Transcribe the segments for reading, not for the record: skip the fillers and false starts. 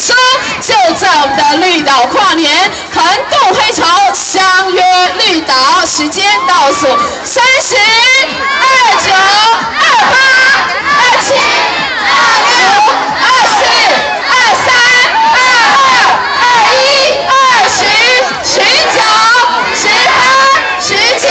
书，就在我们的绿岛跨年横渡黑潮，相约绿岛，时间倒数30、29、28、27、25、24、23、22、21、20、19、18、17、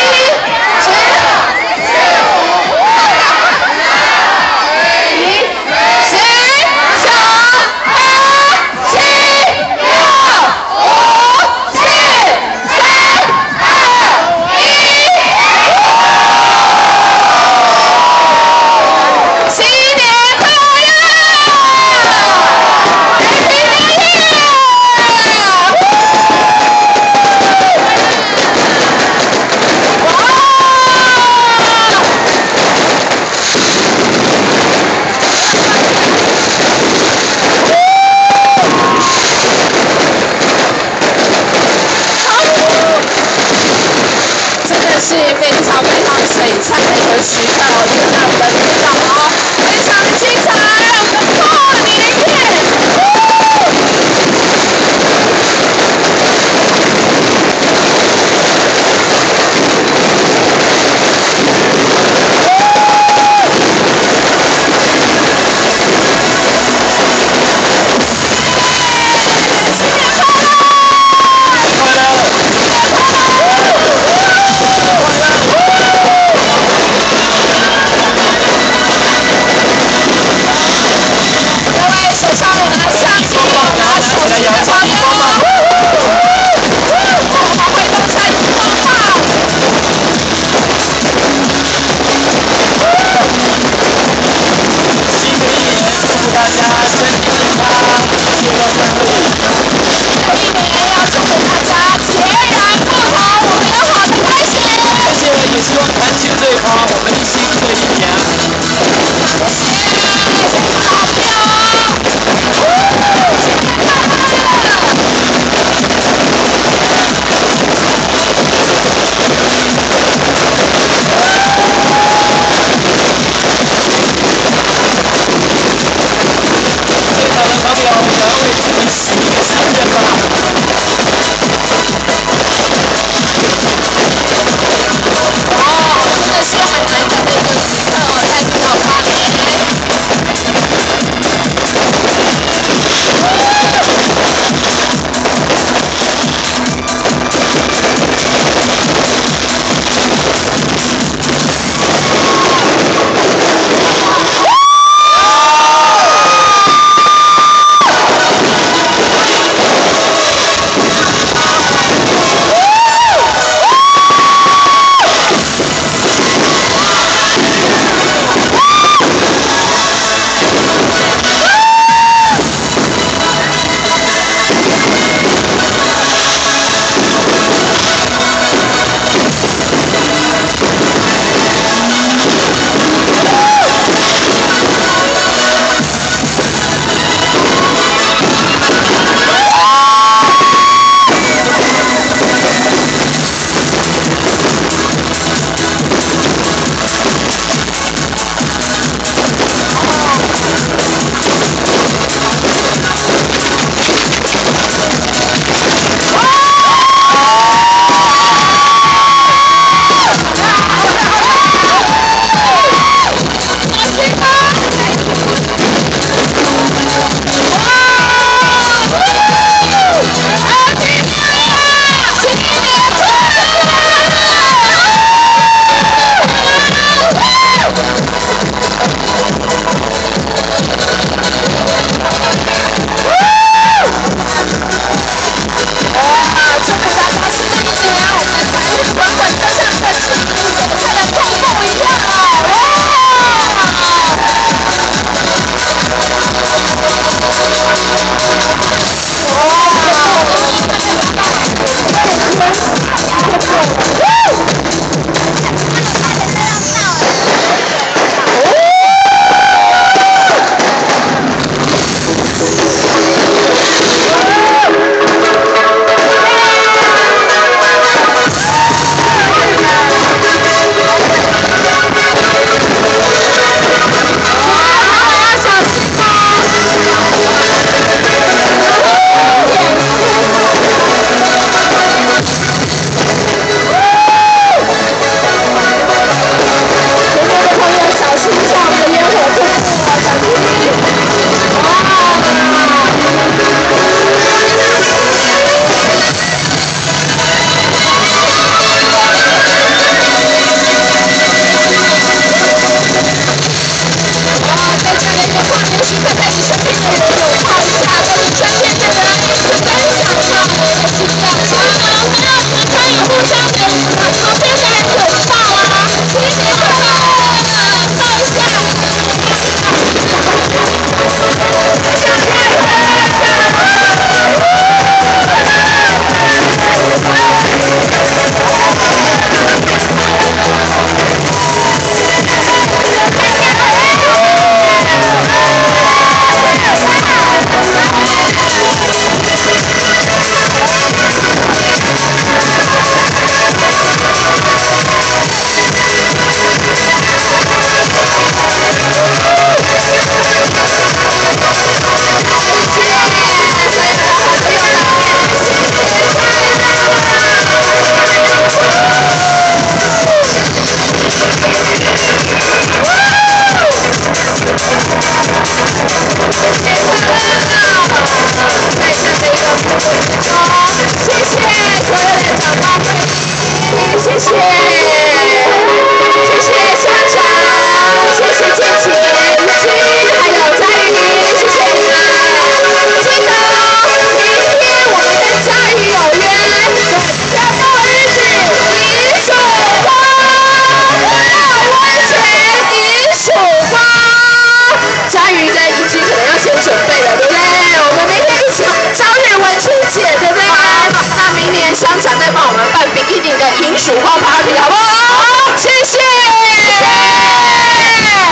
再帮我们办比基尼的迎曙光 party， 好不好？好，谢谢。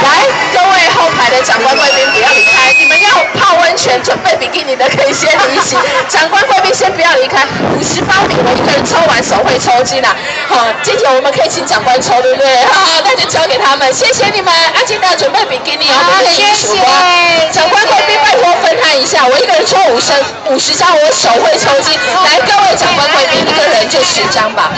来，各位后排的长官贵宾不要离开，你们要泡温泉准备比基尼的可以先离席，长官贵宾先不要离开。58名，我一个人抽完手会抽筋啊。好，今天我们可以请长官抽，对不对？好，那就交给他们，谢谢你们。啊，记得准备比基尼哦，我们的迎曙光。长官贵宾拜托分摊一下，我一个人抽50张，我手会抽筋。来，各位长官贵宾，一个人就10张吧。